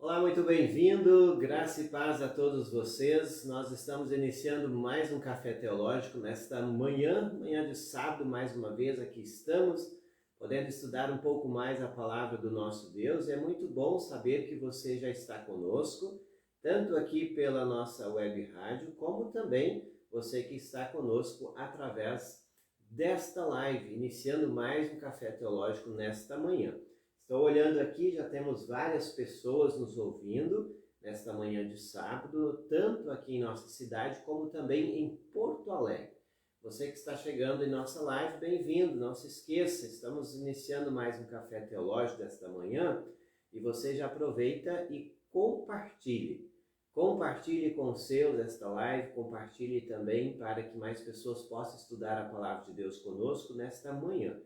Olá, muito bem-vindo, graça e paz a todos vocês. Nós estamos iniciando mais um Café Teológico nesta manhã de sábado, mais uma vez aqui estamos, podendo estudar um pouco mais a palavra do nosso Deus. É muito bom saber que você já está conosco, tanto aqui pela nossa web rádio, como também você que está conosco através desta live, iniciando mais um Café Teológico nesta manhã. Estou olhando aqui, já temos várias pessoas nos ouvindo nesta manhã de sábado, tanto aqui em nossa cidade como também em Porto Alegre. Você que está chegando em nossa live, bem-vindo, não se esqueça, estamos iniciando mais um Café Teológico desta manhã e você já aproveita e compartilhe. Compartilhe com os seus esta live, compartilhe também para que mais pessoas possam estudar a Palavra de Deus conosco nesta manhã.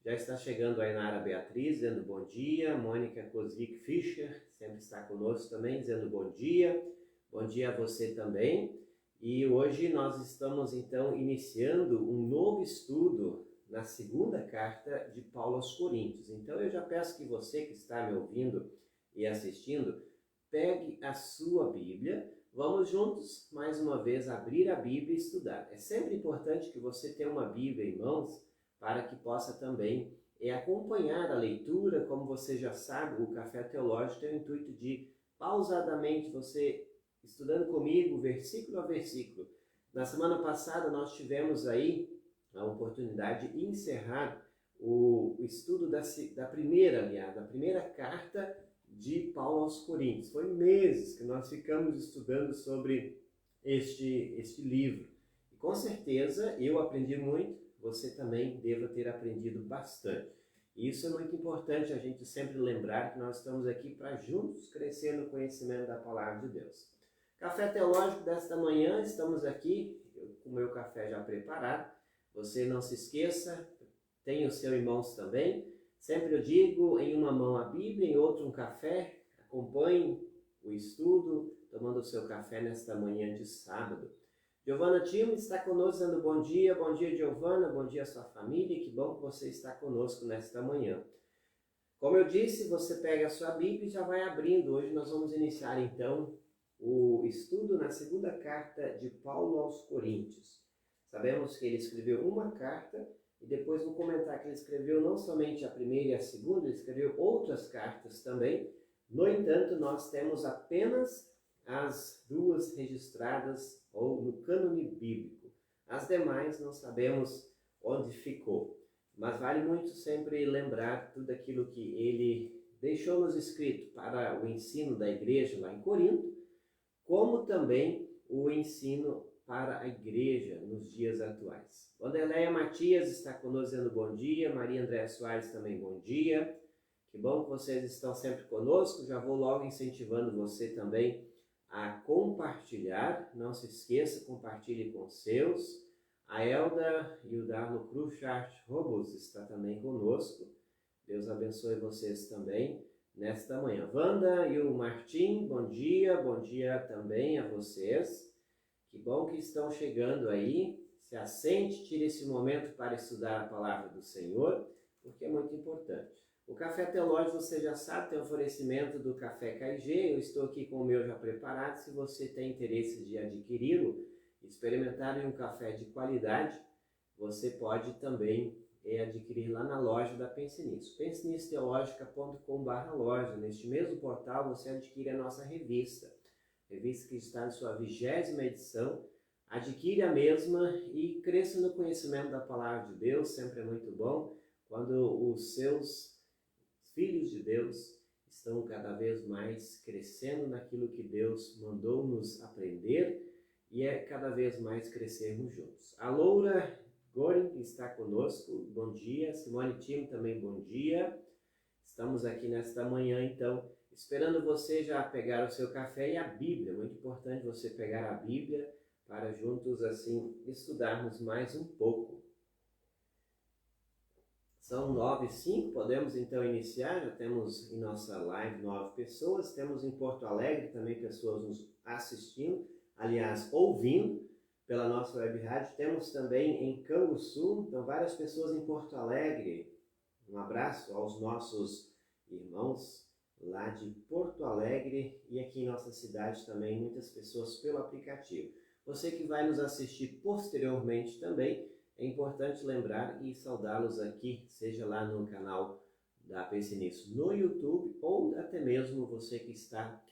Já está chegando a Inara Beatriz, dizendo bom dia. Mônica Kozlik Fischer sempre está conosco também, dizendo bom dia. Bom dia a você também. E hoje nós estamos então iniciando um novo estudo na segunda carta de Paulo aos Coríntios. Então eu já peço que você que está me ouvindo e assistindo, pegue a sua Bíblia. Vamos juntos, mais uma vez, abrir a Bíblia e estudar. É sempre importante que você tenha uma Bíblia em mãos, para que possa também acompanhar a leitura. Como você já sabe, o Café Teológico tem o intuito de, pausadamente, você estudando comigo, versículo a versículo. Na semana passada nós tivemos aí a oportunidade de encerrar o estudo da primeira carta de Paulo aos Coríntios. Foi meses que nós ficamos estudando sobre este livro. E com certeza eu aprendi muito, você também deva ter aprendido bastante. E isso é muito importante a gente sempre lembrar que nós estamos aqui para juntos crescer no conhecimento da Palavra de Deus. Café Teológico desta manhã, estamos aqui com o meu café já preparado. Você não se esqueça, tenha o seu em mãos também. Sempre eu digo, em uma mão a Bíblia, em outra um café. Acompanhe o estudo, tomando o seu café nesta manhã de sábado. Giovana Timo está conosco dando bom dia Giovana, bom dia a sua família, que bom que você está conosco nesta manhã. Como eu disse, você pega a sua Bíblia e já vai abrindo. Hoje nós vamos iniciar então o estudo na segunda carta de Paulo aos Coríntios. Sabemos que ele escreveu uma carta e depois vou comentar que ele escreveu não somente a primeira e a segunda, ele escreveu outras cartas também. No entanto, nós temos apenas as duas registradas ou no cânone bíblico. As demais não sabemos onde ficou. Mas vale muito sempre lembrar tudo aquilo que ele deixou nos escrito para o ensino da igreja lá em Corinto, como também o ensino para a igreja nos dias atuais. Wanderleia Matias está conosco dizendo bom dia, Maria Andréa Soares também bom dia. Que bom que vocês estão sempre conosco. Já vou logo incentivando você também a compartilhar, não se esqueça, compartilhe com seus. A Elda e o Darlo Cruchat Robos está também conosco. Deus abençoe vocês também nesta manhã. Wanda e o Martim, bom dia também a vocês. Que bom que estão chegando aí. Se assente, tire esse momento para estudar a palavra do Senhor, porque é muito importante. O Café Teológico, você já sabe, tem oferecimento do Café KG. Eu estou aqui com o meu já preparado. Se você tem interesse de adquiri-lo, experimentar um café de qualidade, você pode também adquirir lá na loja da Pense Nisso. pensenissoteologica.com/loja. Neste mesmo portal você adquire a nossa revista que está em sua 20ª edição. Adquire a mesma e cresça no conhecimento da Palavra de Deus. Sempre é muito bom quando os seus filhos de Deus estão cada vez mais crescendo naquilo que Deus mandou nos aprender e cada vez mais crescermos juntos. A Loura Goring está conosco, bom dia. Simone Timo também, bom dia. Estamos aqui nesta manhã, então, esperando você já pegar o seu café e a Bíblia. Muito importante você pegar a Bíblia para juntos, assim, estudarmos mais um pouco. São 9h05, podemos então iniciar. Já temos em nossa live 9 pessoas. Temos em Porto Alegre também pessoas nos assistindo, aliás, ouvindo pela nossa web rádio. Temos também em Canguçu, então várias pessoas em Porto Alegre. Um abraço aos nossos irmãos lá de Porto Alegre e aqui em nossa cidade também, muitas pessoas pelo aplicativo. Você que vai nos assistir posteriormente também, é importante lembrar e saudá-los aqui, seja lá no canal da Pense Nisso no YouTube ou até mesmo você que está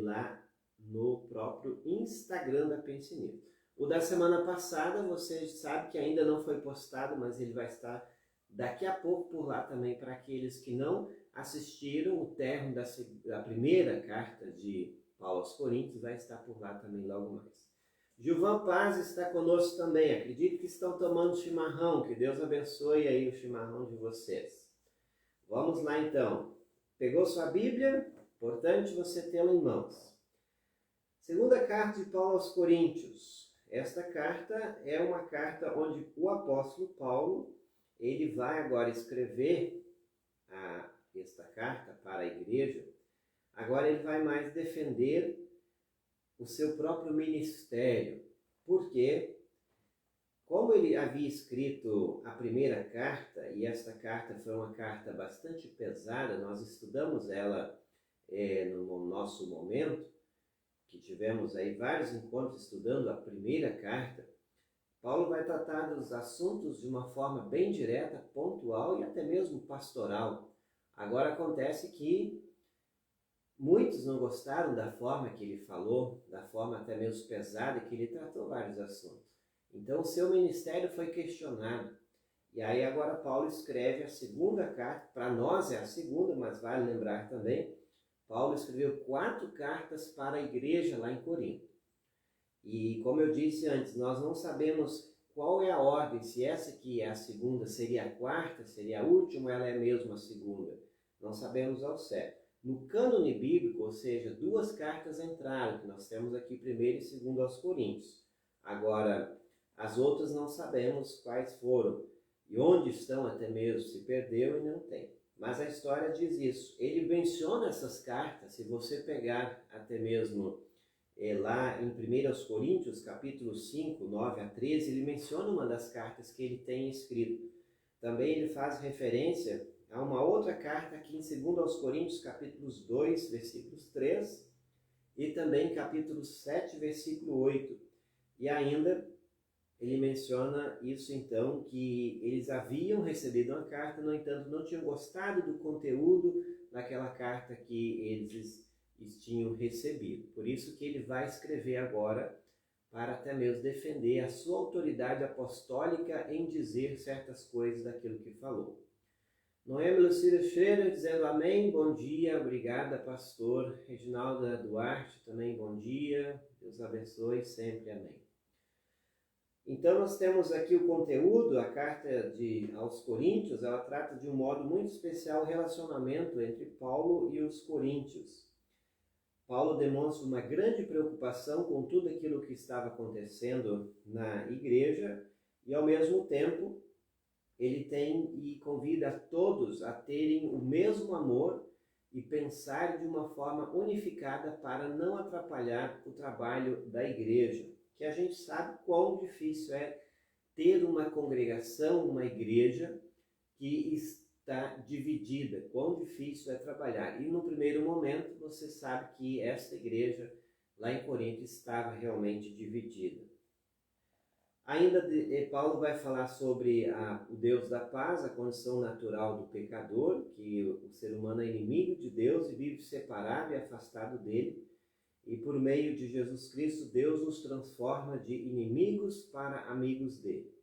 lá no próprio Instagram da Pense Nisso. O da semana passada, você sabe que ainda não foi postado, mas ele vai estar daqui a pouco por lá também para aqueles que não assistiram o término da primeira carta de Paulo aos Coríntios, vai estar por lá também logo mais. Gilvan Paz está conosco também, acredito que estão tomando chimarrão, que Deus abençoe aí o chimarrão de vocês. Vamos lá então, pegou sua Bíblia? Importante você tê-la em mãos. Segunda carta de Paulo aos Coríntios. Esta carta é uma carta onde o apóstolo Paulo, ele vai agora escrever esta carta para a igreja. Agora ele vai mais defender o seu próprio ministério, porque como ele havia escrito a primeira carta, e esta carta foi uma carta bastante pesada, nós estudamos ela no nosso momento, que tivemos aí vários encontros estudando a primeira carta. Paulo vai tratar dos assuntos de uma forma bem direta, pontual e até mesmo pastoral. Agora acontece que muitos não gostaram da forma que ele falou, da forma até mesmo pesada que ele tratou vários assuntos. Então o seu ministério foi questionado. E aí agora Paulo escreve a segunda carta, para nós é a segunda, mas vale lembrar também, Paulo escreveu 4 cartas para a igreja lá em Corinto. E como eu disse antes, nós não sabemos qual é a ordem, se essa aqui é a segunda, seria a quarta, seria a última, ou ela é mesmo a segunda. Não sabemos ao certo. No cânone bíblico, ou seja, 2 cartas entraram, que nós temos aqui 1ª e 2ª aos Coríntios. Agora, as outras não sabemos quais foram e onde estão até mesmo, se perdeu e não tem. Mas a história diz isso. Ele menciona essas cartas, se você pegar até mesmo lá em 1 Coríntios, capítulo 5, 9 a 13, ele menciona uma das cartas que ele tem escrito. Também ele faz referência a uma outra carta aqui em 2 Coríntios, capítulos 2, versículos 3, e também capítulo 7, versículo 8. E ainda ele menciona isso então, que eles haviam recebido uma carta, no entanto não tinham gostado do conteúdo daquela carta que eles tinham recebido. Por isso que ele vai escrever agora para até mesmo defender a sua autoridade apostólica em dizer certas coisas daquilo que falou. Noemi Lucília Schroeder dizendo amém, bom dia, obrigada pastor. Reginalda Duarte também bom dia, Deus abençoe sempre, amém. Então nós temos aqui o conteúdo, a carta aos Coríntios, ela trata de um modo muito especial o relacionamento entre Paulo e os coríntios. Paulo demonstra uma grande preocupação com tudo aquilo que estava acontecendo na igreja e ao mesmo tempo ele tem e convida a todos a terem o mesmo amor e pensar de uma forma unificada para não atrapalhar o trabalho da igreja. Que a gente sabe quão difícil é ter uma congregação, uma igreja que está dividida, quão difícil é trabalhar. E no primeiro momento você sabe que esta igreja lá em Corinto estava realmente dividida. Ainda Paulo vai falar sobre o Deus da paz, a condição natural do pecador, que o ser humano é inimigo de Deus e vive separado e afastado dele. E por meio de Jesus Cristo, Deus nos transforma de inimigos para amigos dele.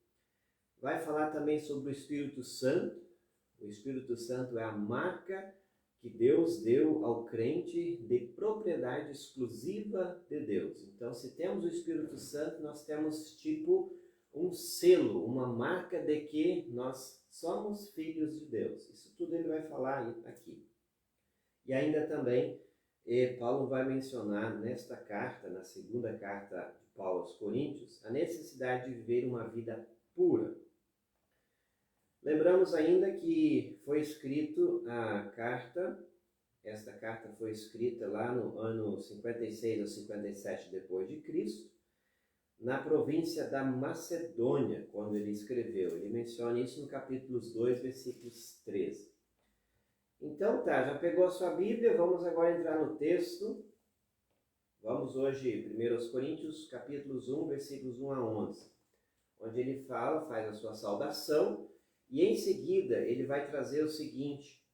Vai falar também sobre o Espírito Santo. O Espírito Santo é a marca que Deus deu ao crente de propriedade exclusiva de Deus. Então, se temos o Espírito Santo, nós temos tipo um selo, uma marca de que nós somos filhos de Deus. Isso tudo ele vai falar aqui. E ainda também, Paulo vai mencionar nesta carta, na segunda carta de Paulo aos Coríntios, a necessidade de viver uma vida pura. Lembramos ainda que foi escrito esta carta foi escrita lá no ano 56 ou 57 depois de Cristo, na província da Macedônia, quando ele escreveu. Ele menciona isso no capítulo 2, versículos 13. Então tá, já pegou a sua Bíblia? Vamos agora entrar no texto. Vamos hoje, 1 Coríntios, capítulos 1, versículos 1 a 11, onde ele faz a sua saudação, e em seguida ele vai trazer o seguinte: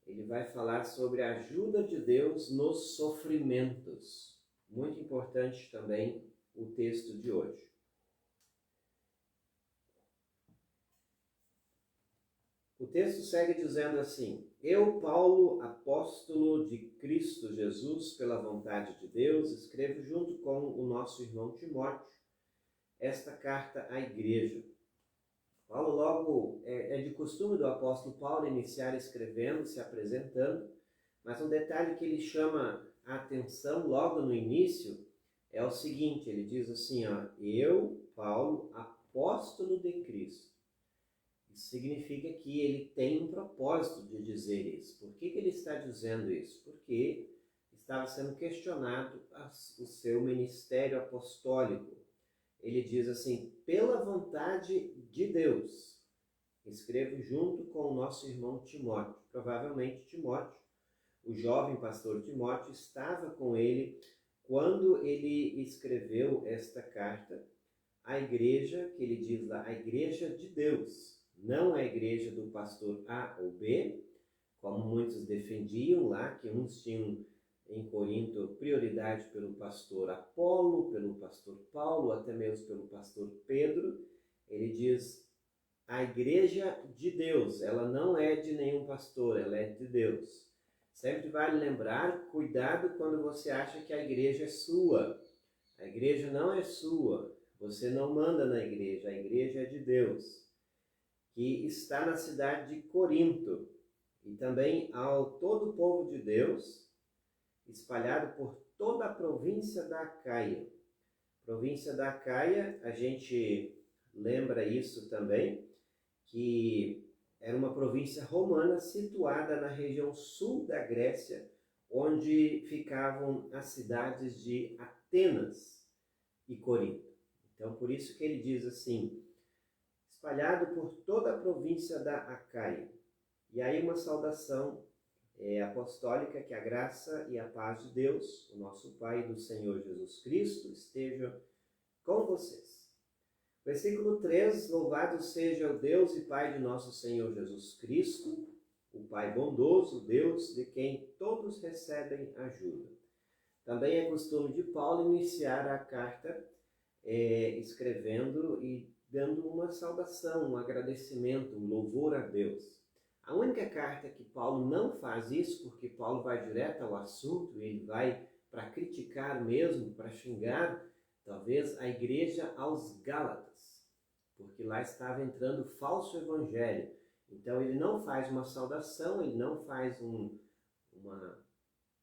ele vai falar sobre a ajuda de Deus nos sofrimentos. Muito importante também o texto de hoje. O texto segue dizendo assim: Eu, Paulo, apóstolo de Cristo Jesus, pela vontade de Deus, escrevo junto com o nosso irmão Timóteo esta carta à igreja. Paulo logo, é de costume do apóstolo Paulo iniciar escrevendo, se apresentando, mas um detalhe que ele chama a atenção logo no início é o seguinte: ele diz assim, eu, Paulo, apóstolo de Cristo. Isso significa que ele tem um propósito de dizer isso. Por que ele está dizendo isso? Porque estava sendo questionado o seu ministério apostólico. Ele diz assim: pela vontade de Deus, escrevo junto com o nosso irmão Timóteo. Provavelmente Timóteo, o jovem pastor Timóteo, estava com ele quando ele escreveu esta carta à igreja, que ele diz lá, a igreja de Deus. Não a igreja do pastor A ou B, como muitos defendiam lá, que uns tinham em Corinto prioridade pelo pastor Apolo, pelo pastor Paulo, até mesmo pelo pastor Pedro. Ele diz a igreja de Deus, ela não é de nenhum pastor, ela é de Deus. Sempre vale lembrar, cuidado quando você acha que a igreja é sua. A igreja não é sua, você não manda na igreja, a igreja é de Deus, que está na cidade de Corinto, e também ao todo o povo de Deus, espalhado por toda a província da Acaia. Província da Acaia, a gente lembra isso também, que era uma província romana situada na região sul da Grécia, onde ficavam as cidades de Atenas e Corinto. Então, por isso que ele diz assim, espalhado por toda a província da Acaia. E aí uma saudação apostólica, que a graça e a paz de Deus, o nosso Pai e do Senhor Jesus Cristo, estejam com vocês. Versículo 3, louvado seja o Deus e Pai de nosso Senhor Jesus Cristo, o Pai bondoso, Deus de quem todos recebem ajuda. Também é costume de Paulo iniciar a carta escrevendo e dando uma saudação, um agradecimento, um louvor a Deus. A única carta que Paulo não faz isso, porque Paulo vai direto ao assunto, ele vai para criticar mesmo, para xingar, talvez, a igreja aos Gálatas, porque lá estava entrando falso evangelho. Então ele não faz uma saudação, ele não faz uma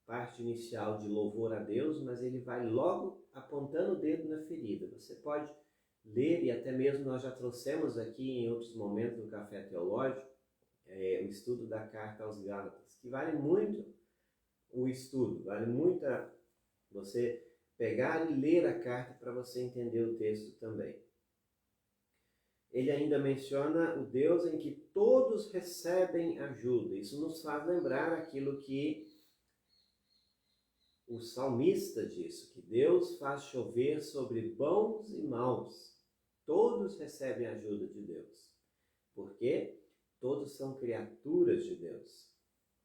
parte inicial de louvor a Deus, mas ele vai logo apontando o dedo na ferida. Você pode ler, e até mesmo nós já trouxemos aqui em outros momentos do Café Teológico, o estudo da carta aos Gálatas, que vale muito o estudo, vale muito você pegar e ler a carta para você entender o texto também. Ele ainda menciona o Deus em que todos recebem ajuda. Isso nos faz lembrar aquilo que o salmista disse, que Deus faz chover sobre bons e maus. Todos recebem a ajuda de Deus. Por quê? Todos são criaturas de Deus.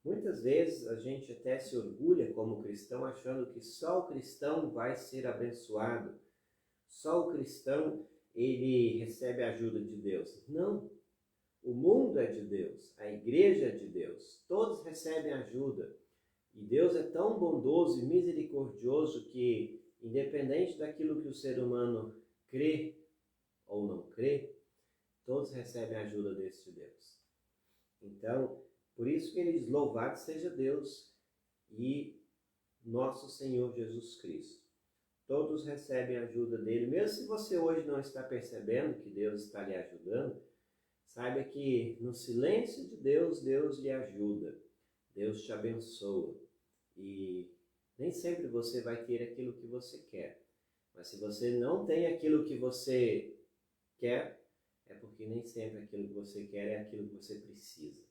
Muitas vezes a gente até se orgulha como cristão, achando que só o cristão vai ser abençoado. Só o cristão, ele recebe a ajuda de Deus. Não. O mundo é de Deus. A igreja é de Deus. Todos recebem ajuda. E Deus é tão bondoso e misericordioso que, independente daquilo que o ser humano crê ou não crê, todos recebem a ajuda desse Deus. Então, por isso que ele diz, louvado seja Deus e nosso Senhor Jesus Cristo. Todos recebem a ajuda dele. Mesmo se você hoje não está percebendo que Deus está lhe ajudando, saiba que no silêncio de Deus, Deus lhe ajuda. Deus te abençoa. E nem sempre você vai ter aquilo que você quer. Mas se você não tem aquilo que você quer, é porque nem sempre aquilo que você quer é aquilo que você precisa.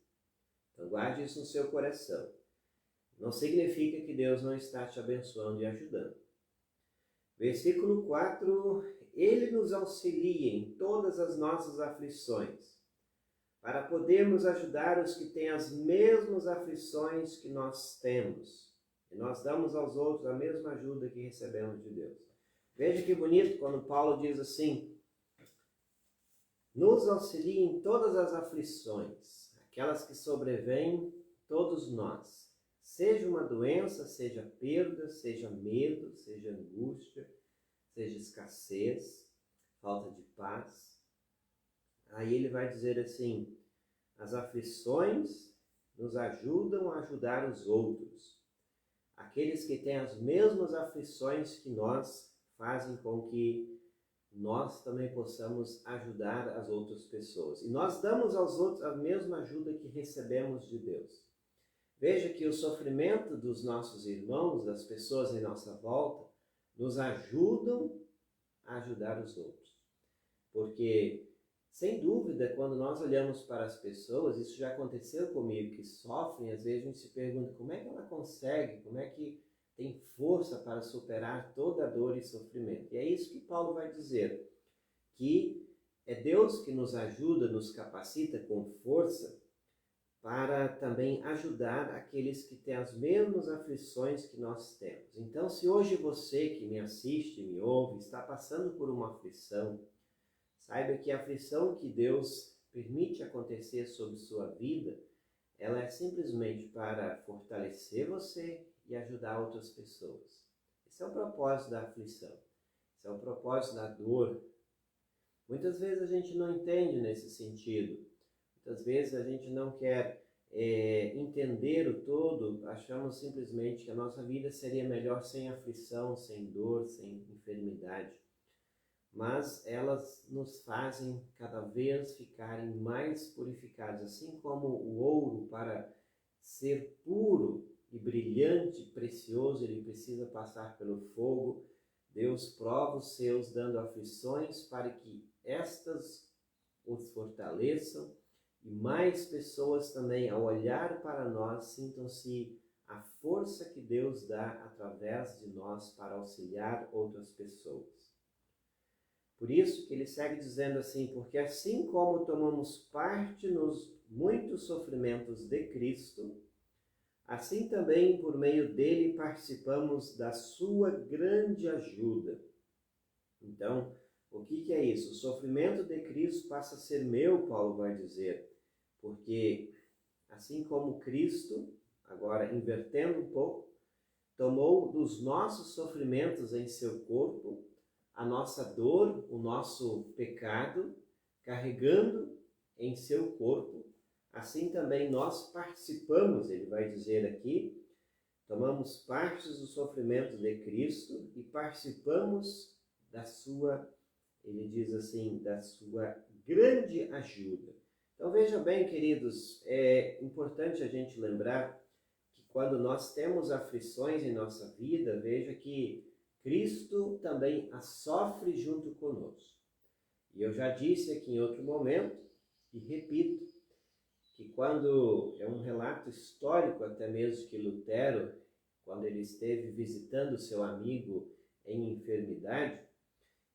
Então guarde isso no seu coração. Não significa que Deus não está te abençoando e ajudando. Versículo 4, Ele nos auxilia em todas as nossas aflições, para podermos ajudar os que têm as mesmas aflições que nós temos. E nós damos aos outros a mesma ajuda que recebemos de Deus. Veja que bonito quando Paulo diz assim, nos auxilia em todas as aflições, aquelas que sobrevêm todos nós. Seja uma doença, seja perda, seja medo, seja angústia, seja escassez, falta de paz. Aí ele vai dizer assim, as aflições nos ajudam a ajudar os outros. Aqueles que têm as mesmas aflições que nós fazem com que nós também possamos ajudar as outras pessoas. E nós damos aos outros a mesma ajuda que recebemos de Deus. Veja que o sofrimento dos nossos irmãos, das pessoas em nossa volta, nos ajudam a ajudar os outros. Porque, sem dúvida, quando nós olhamos para as pessoas, isso já aconteceu comigo, que sofrem, às vezes a gente se pergunta como é que ela consegue, como é que tem força para superar toda a dor e sofrimento. E é isso que Paulo vai dizer, que é Deus que nos ajuda, nos capacita com força para também ajudar aqueles que têm as mesmas aflições que nós temos. Então, se hoje você que me assiste, me ouve, está passando por uma aflição, saiba que a aflição que Deus permite acontecer sobre sua vida, ela é simplesmente para fortalecer você e ajudar outras pessoas. Esse é o propósito da aflição, esse é o propósito da dor. Muitas vezes a gente não entende nesse sentido. Muitas vezes a gente não quer entender o todo, achamos simplesmente que a nossa vida seria melhor sem aflição, sem dor, sem enfermidade. Mas elas nos fazem cada vez ficarem mais purificados, assim como o ouro, para ser puro e brilhante, precioso, ele precisa passar pelo fogo. Deus prova os seus dando aflições para que estas os fortaleçam e mais pessoas também, ao olhar para nós, sintam-se a força que Deus dá através de nós para auxiliar outras pessoas. Por isso que ele segue dizendo assim, porque assim como tomamos parte nos muitos sofrimentos de Cristo, assim também por meio dele participamos da sua grande ajuda. Então, o que é isso? O sofrimento de Cristo passa a ser meu, Paulo vai dizer, porque assim como Cristo, agora invertendo um pouco, tomou dos nossos sofrimentos em seu corpo, a nossa dor, o nosso pecado, carregando em seu corpo, assim também nós participamos, ele vai dizer aqui, tomamos parte do sofrimento de Cristo e participamos da sua, ele diz assim, da sua grande ajuda. Então veja bem, queridos, é importante a gente lembrar que quando nós temos aflições em nossa vida, veja que Cristo também as sofre junto conosco. E eu já disse aqui em outro momento, e repito, que quando é um relato histórico até mesmo que Lutero, quando ele esteve visitando seu amigo em enfermidade,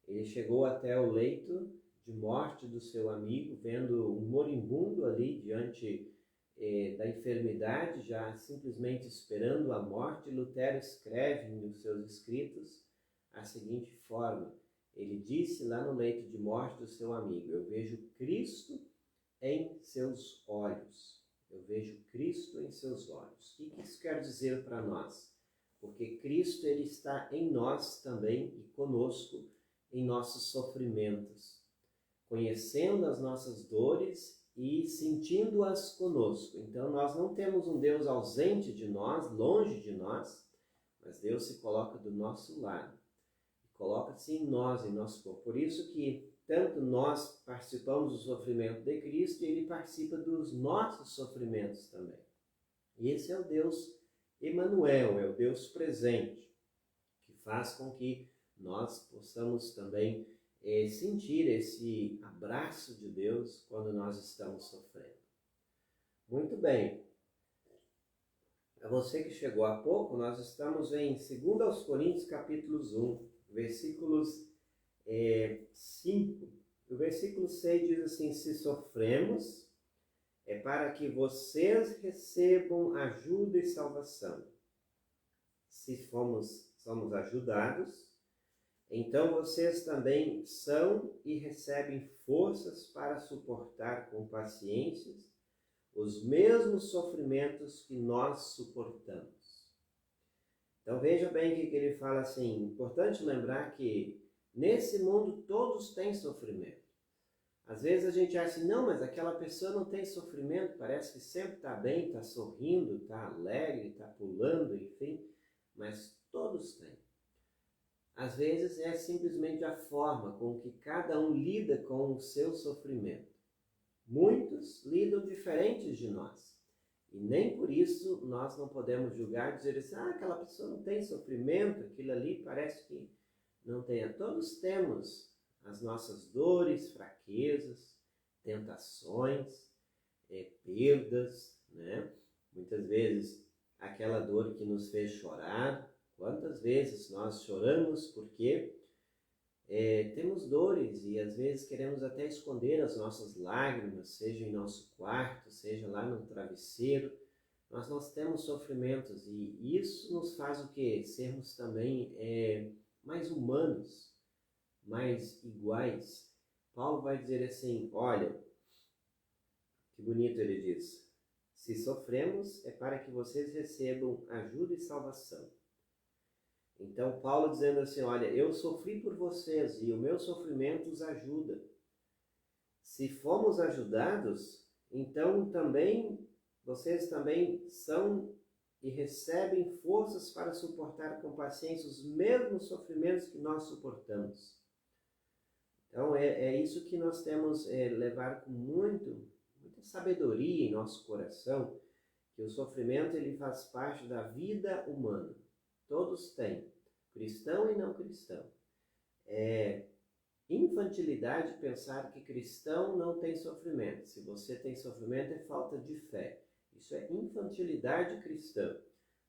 ele chegou até o leito de morte do seu amigo, vendo um moribundo ali diante da enfermidade, já simplesmente esperando a morte. Lutero escreve nos seus escritos a seguinte forma, ele disse lá no leito de morte do seu amigo, eu vejo Cristo em seus olhos. Eu vejo Cristo em seus olhos. O que isso quer dizer para nós? Porque Cristo ele está em nós também e conosco em nossos sofrimentos, conhecendo as nossas dores e sentindo-as conosco. Então nós não temos um Deus ausente de nós, longe de nós, mas Deus se coloca do nosso lado. Coloca-se em nós, em nosso corpo. Por isso que tanto nós participamos do sofrimento de Cristo e ele participa dos nossos sofrimentos também. E esse é o Deus Emanuel, é o Deus presente, que faz com que nós possamos também sentir esse abraço de Deus quando nós estamos sofrendo. Muito bem, Para você que chegou há pouco, nós estamos em 2 Coríntios capítulos 1, versículos 5. O versículo 6 diz assim: se sofremos, é para que vocês recebam ajuda e salvação. Se somos ajudados, então vocês também são e recebem forças para suportar com paciência os mesmos sofrimentos que nós suportamos. Então veja bem que ele fala assim, importante lembrar que nesse mundo todos têm sofrimento. Às vezes a gente acha assim, não, mas aquela pessoa não tem sofrimento, parece que sempre está bem, está sorrindo, está alegre, está pulando, enfim, mas todos têm. Às vezes é simplesmente a forma com que cada um lida com o seu sofrimento. Muitos lidam diferentes de nós. E nem por isso nós não podemos julgar e dizer assim, aquela pessoa não tem sofrimento, aquilo ali parece que não tem. Todos temos as nossas dores, fraquezas, tentações, perdas, né? Muitas vezes aquela dor que nos fez chorar. Quantas vezes nós choramos porque temos dores e às vezes queremos até esconder as nossas lágrimas, seja em nosso quarto, seja lá no travesseiro. Nós temos sofrimentos e isso nos faz o quê? Sermos também mais humanos, mais iguais. Paulo vai dizer assim, olha, que bonito ele diz, se sofremos é para que vocês recebam ajuda e salvação. Então, Paulo dizendo assim, olha, eu sofri por vocês e o meu sofrimento os ajuda. Se fomos ajudados, então vocês também são e recebem forças para suportar com paciência os mesmos sofrimentos que nós suportamos. Então, é isso que nós temos levar com muita sabedoria em nosso coração, que o sofrimento ele faz parte da vida humana. Todos têm, cristão e não cristão. É infantilidade pensar que cristão não tem sofrimento. Se você tem sofrimento é falta de fé. Isso é infantilidade cristã.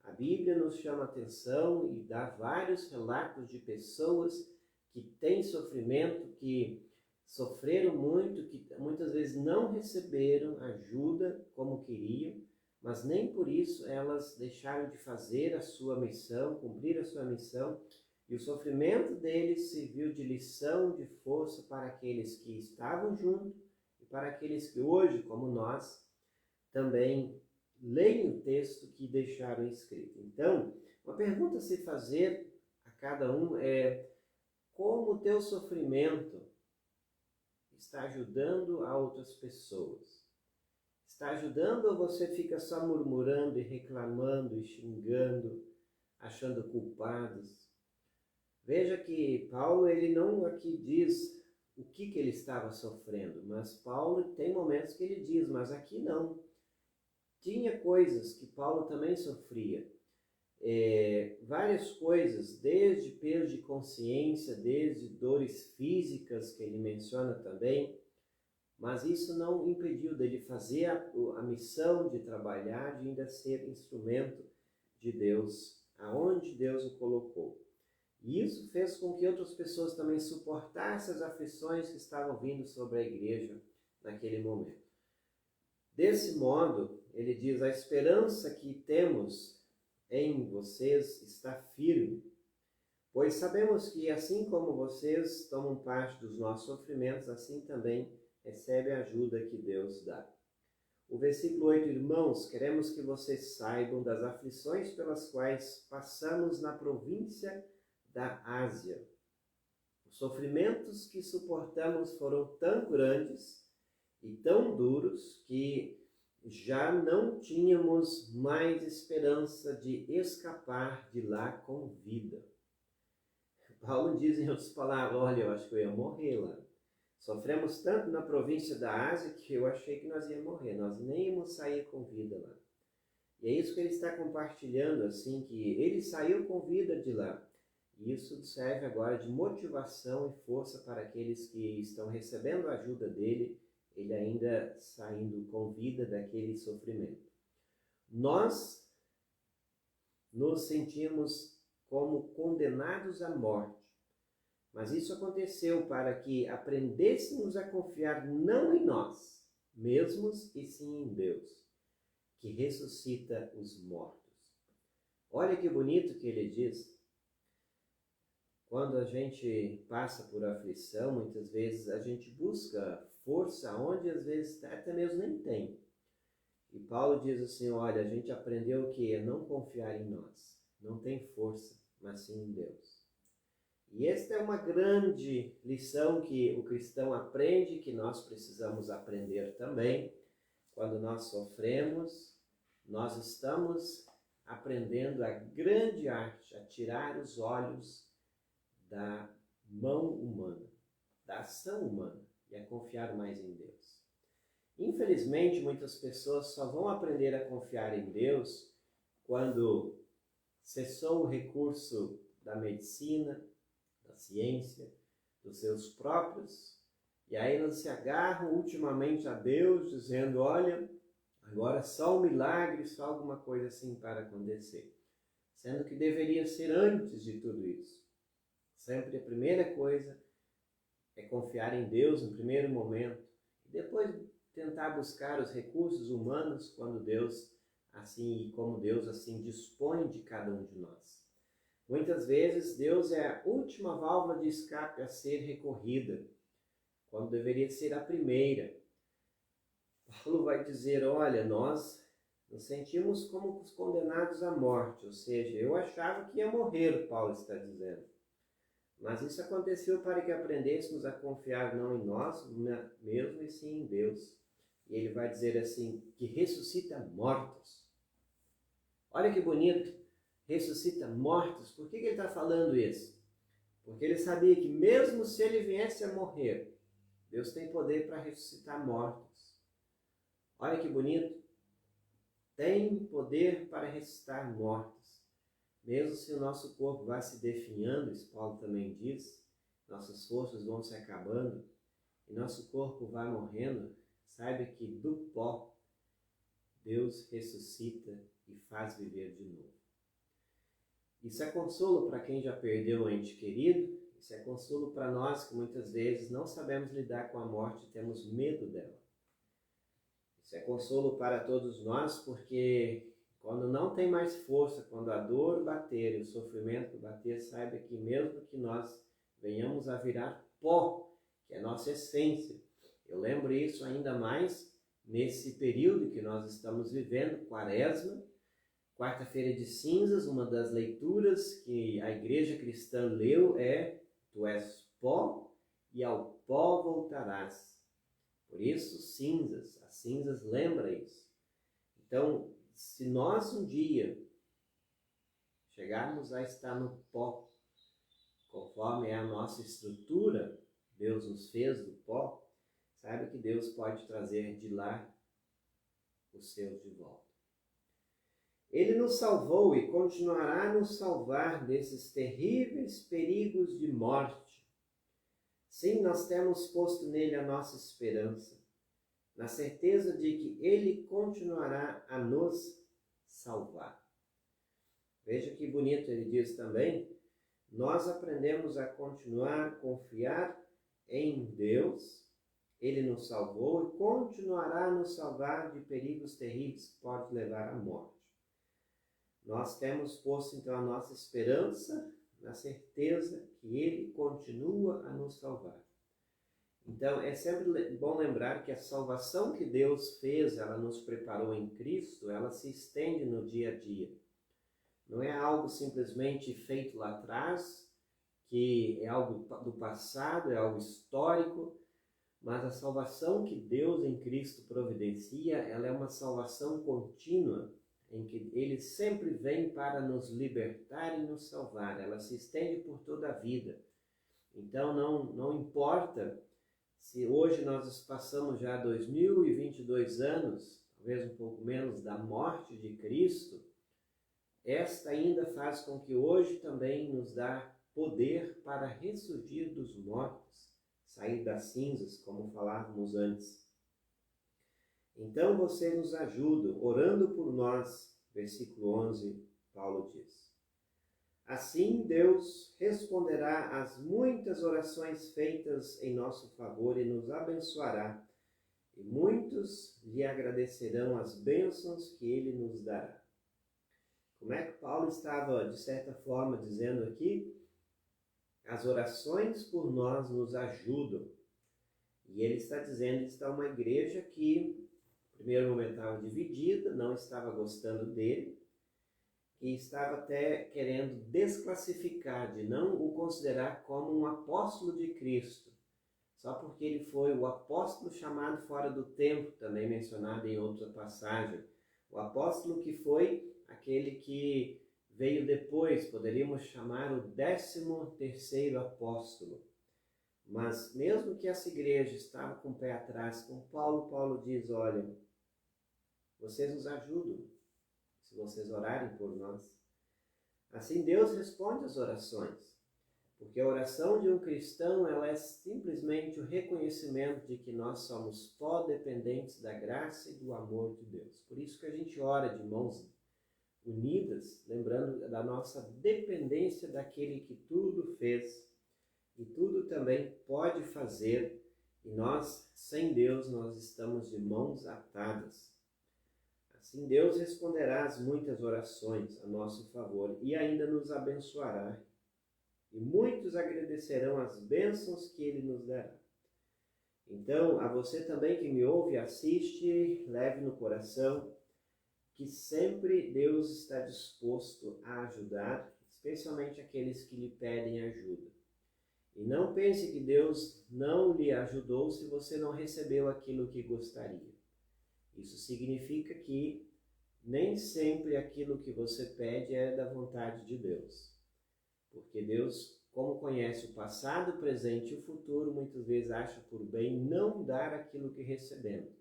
A Bíblia nos chama atenção e dá vários relatos de pessoas que têm sofrimento, que sofreram muito, que muitas vezes não receberam ajuda como queriam, mas nem por isso elas deixaram de fazer a sua missão, cumprir a sua missão, e o sofrimento deles serviu de lição, de força para aqueles que estavam junto e para aqueles que hoje, como nós, também leem o texto que deixaram escrito. Então, uma pergunta a se fazer a cada um é: como o teu sofrimento está ajudando a outras pessoas? Está ajudando ou você fica só murmurando e reclamando e xingando, achando culpados? Veja que Paulo ele não aqui diz o que ele estava sofrendo, mas Paulo tem momentos que ele diz, mas aqui não. Tinha coisas que Paulo também sofria. Várias coisas, desde peso de consciência, desde dores físicas que ele menciona também, mas isso não impediu dele fazer a missão de trabalhar, de ainda ser instrumento de Deus, aonde Deus o colocou. E isso fez com que outras pessoas também suportassem as aflições que estavam vindo sobre a igreja naquele momento. Desse modo, ele diz, a esperança que temos em vocês está firme, pois sabemos que assim como vocês tomam parte dos nossos sofrimentos, assim também recebe a ajuda que Deus dá. O versículo 8, irmãos, queremos que vocês saibam das aflições pelas quais passamos na província da Ásia. Os sofrimentos que suportamos foram tão grandes e tão duros que já não tínhamos mais esperança de escapar de lá com vida. Paulo diz em outras palavras, olha, eu acho que eu ia morrer lá. Sofremos tanto na província da Ásia que eu achei que nós íamos morrer, nós nem íamos sair com vida lá. E é isso que ele está compartilhando, assim, que ele saiu com vida de lá. E isso serve agora de motivação e força para aqueles que estão recebendo a ajuda dele, ele ainda saindo com vida daquele sofrimento. Nós nos sentimos como condenados à morte. Mas isso aconteceu para que aprendêssemos a confiar não em nós mesmos, e sim em Deus, que ressuscita os mortos. Olha que bonito que ele diz. Quando a gente passa por aflição, muitas vezes a gente busca força onde às vezes até mesmo nem tem. E Paulo diz assim, olha, a gente aprendeu o quê? Não confiar em nós. Não tem força, mas sim em Deus. E esta é uma grande lição que o cristão aprende, que nós precisamos aprender também. Quando nós sofremos, nós estamos aprendendo a grande arte, a tirar os olhos da mão humana, da ação humana, e a confiar mais em Deus. Infelizmente, muitas pessoas só vão aprender a confiar em Deus quando cessou o recurso da medicina, da ciência, dos seus próprios, e aí elas se agarram ultimamente a Deus, dizendo, olha, agora só um milagre, só alguma coisa assim para acontecer. Sendo que deveria ser antes de tudo isso. Sempre a primeira coisa é confiar em Deus no primeiro momento, e depois tentar buscar os recursos humanos quando Deus assim, e como Deus assim dispõe de cada um de nós. Muitas vezes Deus é a última válvula de escape a ser recorrida, quando deveria ser a primeira. Paulo vai dizer, olha, nós nos sentimos como os condenados à morte, ou seja, eu achava que ia morrer, Paulo está dizendo. Mas isso aconteceu para que aprendêssemos a confiar não em nós mesmo, e sim em Deus. E ele vai dizer assim, que ressuscita mortos. Olha que bonito, ressuscita mortos. Por que ele está falando isso? Porque ele sabia que mesmo se ele viesse a morrer, Deus tem poder para ressuscitar mortos. Olha que bonito. Tem poder para ressuscitar mortos. Mesmo se o nosso corpo vai se definhando, isso Paulo também diz, nossas forças vão se acabando e nosso corpo vai morrendo, saiba que do pó Deus ressuscita e faz viver de novo. Isso é consolo para quem já perdeu um ente querido, isso é consolo para nós que muitas vezes não sabemos lidar com a morte e temos medo dela. Isso é consolo para todos nós porque quando não tem mais força, quando a dor bater e o sofrimento bater, saiba que mesmo que nós venhamos a virar pó, que é a nossa essência. Eu lembro isso ainda mais nesse período que nós estamos vivendo, Quaresma, quarta-feira de cinzas, uma das leituras que a igreja cristã leu é Tu és pó e ao pó voltarás. Por isso, cinzas, as cinzas lembra isso. Então, se nós um dia chegarmos a estar no pó, conforme é a nossa estrutura, Deus nos fez do pó, saiba que Deus pode trazer de lá os seus de volta. Ele nos salvou e continuará a nos salvar desses terríveis perigos de morte. Sim, nós temos posto nele a nossa esperança, na certeza de que ele continuará a nos salvar. Veja que bonito ele diz também, nós aprendemos a continuar a confiar em Deus, ele nos salvou e continuará a nos salvar de perigos terríveis que podem levar à morte. Nós temos posto então a nossa esperança na certeza que ele continua a nos salvar. Então, é sempre bom lembrar que a salvação que Deus fez, ela nos preparou em Cristo, ela se estende no dia a dia. Não é algo simplesmente feito lá atrás, que é algo do passado, é algo histórico, mas a salvação que Deus em Cristo providencia, ela é uma salvação contínua, em que Ele sempre vem para nos libertar e nos salvar. Ela se estende por toda a vida. Então, não importa se hoje nós passamos já 2022 anos, talvez um pouco menos, da morte de Cristo, esta ainda faz com que hoje também nos dá poder para ressurgir dos mortos, sair das cinzas, como falávamos antes. Então você nos ajuda, orando por nós, versículo 11, Paulo diz. Assim, Deus responderá às muitas orações feitas em nosso favor e nos abençoará, e muitos lhe agradecerão as bênçãos que ele nos dará. Como é que Paulo estava, de certa forma, dizendo aqui? As orações por nós nos ajudam. E ele está dizendo que está uma igreja que, no primeiro momento, estava dividida, não estava gostando dele, e estava até querendo desclassificar, de não o considerar como um apóstolo de Cristo, só porque ele foi o apóstolo chamado fora do tempo, também mencionado em outra passagem. O apóstolo que foi aquele que veio depois, poderíamos chamar o 13º apóstolo. Mas mesmo que essa igreja estava com o pé atrás com Paulo, Paulo diz, olha, vocês nos ajudam, se vocês orarem por nós. Assim Deus responde às orações, porque a oração de um cristão ela é simplesmente o reconhecimento de que nós somos pó dependentes da graça e do amor de Deus. Por isso que a gente ora de mãos unidas, lembrando da nossa dependência daquele que tudo fez e tudo também pode fazer, e nós, sem Deus, nós estamos de mãos atadas. Assim Deus responderá às muitas orações a nosso favor e ainda nos abençoará. E muitos agradecerão as bênçãos que Ele nos dará. Então, a você também que me ouve e assiste, leve no coração que sempre Deus está disposto a ajudar, especialmente aqueles que lhe pedem ajuda. E não pense que Deus não lhe ajudou se você não recebeu aquilo que gostaria. Isso significa que nem sempre aquilo que você pede é da vontade de Deus. Porque Deus, como conhece o passado, o presente e o futuro, muitas vezes acha por bem não dar aquilo que recebemos.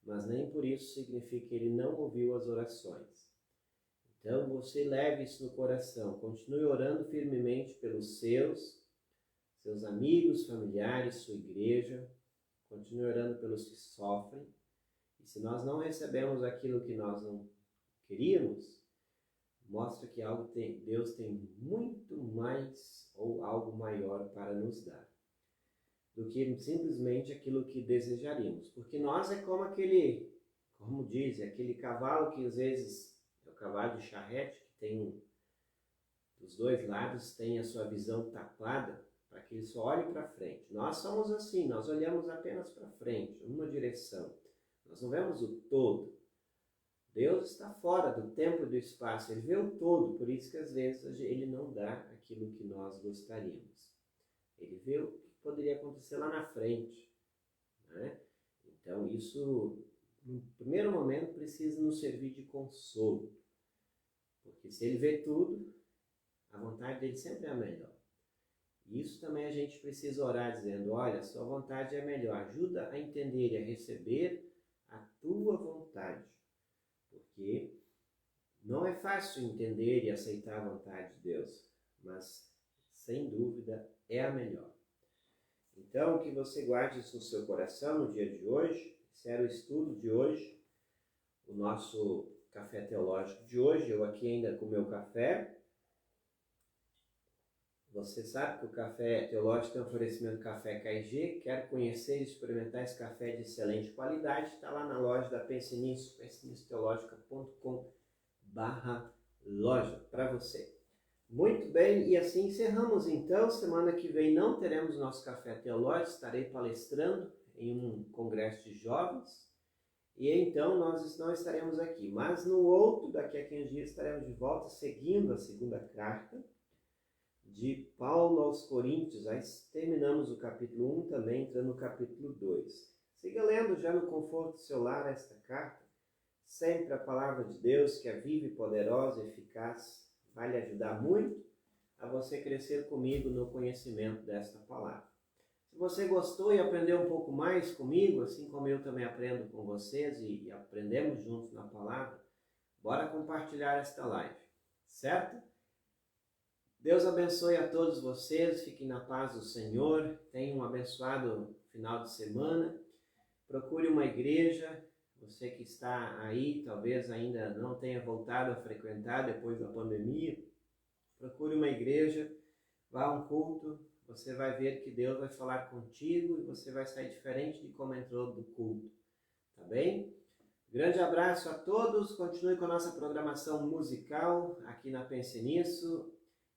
Mas nem por isso significa que Ele não ouviu as orações. Então você leve isso no coração. Continue orando firmemente pelos seus amigos, familiares, sua igreja. Continue orando pelos que sofrem. E se nós não recebemos aquilo que nós não queríamos, mostra que Deus tem muito mais ou algo maior para nos dar do que simplesmente aquilo que desejaríamos. Porque nós é como como dizem, aquele cavalo que às vezes é o cavalo de charrete, que tem dos dois lados tem a sua visão tapada para que ele só olhe para frente. Nós somos assim, nós olhamos apenas para frente, uma direção. Nós não vemos o todo. Deus está fora do tempo e do espaço, Ele vê o todo, por isso que às vezes Ele não dá aquilo que nós gostaríamos. Ele vê o que poderia acontecer lá na frente, né? Então isso, no primeiro momento, precisa nos servir de consolo, porque se Ele vê tudo, a vontade dele sempre é a melhor. E isso também a gente precisa orar dizendo, olha, a sua vontade é melhor, ajuda a entender e a receber a tua vontade. Porque não é fácil entender e aceitar a vontade de Deus, mas, sem dúvida, é a melhor. Então, que você guarde isso no seu coração no dia de hoje. Esse era o estudo de hoje, o nosso café teológico de hoje. Eu aqui ainda com o meu café. Você sabe que o café teológico tem um oferecimento café KG. Quer conhecer e experimentar esse café de excelente qualidade? Está lá na loja da Pense Nisso, pensenissoteologica.com/loja para você. Muito bem, e assim encerramos então. Semana que vem não teremos nosso café teológico, estarei palestrando em um congresso de jovens. E então nós não estaremos aqui. Mas no outro, daqui a 15 dias, estaremos de volta seguindo a segunda carta de Paulo aos Coríntios. Aí terminamos o capítulo 1, também entrando no capítulo 2. Siga lendo já no conforto do seu lar esta carta. Sempre a palavra de Deus, que é viva e poderosa e eficaz, vai lhe ajudar muito a você crescer comigo no conhecimento desta palavra. Se você gostou e aprendeu um pouco mais comigo, assim como eu também aprendo com vocês e aprendemos juntos na palavra, bora compartilhar esta live, certo? Deus abençoe a todos vocês, fiquem na paz do Senhor, tenham um abençoado final de semana, procure uma igreja, Você que está aí, talvez ainda não tenha voltado a frequentar depois da pandemia, procure uma igreja, vá a um culto, você vai ver que Deus vai falar contigo e você vai sair diferente de como entrou do culto, tá bem? Grande abraço a todos, continue com a nossa programação musical aqui na Pense Nisso,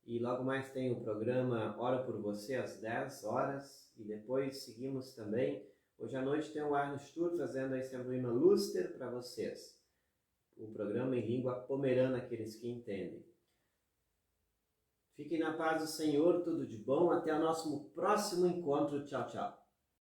e logo mais tem o programa Ora por Você às 10 horas, e depois seguimos também. Hoje à noite tem o Arno Stur fazendo a Sembrina Luster para vocês, o programa em língua pomerana, aqueles que entendem. Fiquem na paz do Senhor, tudo de bom, até o nosso próximo encontro, tchau, tchau.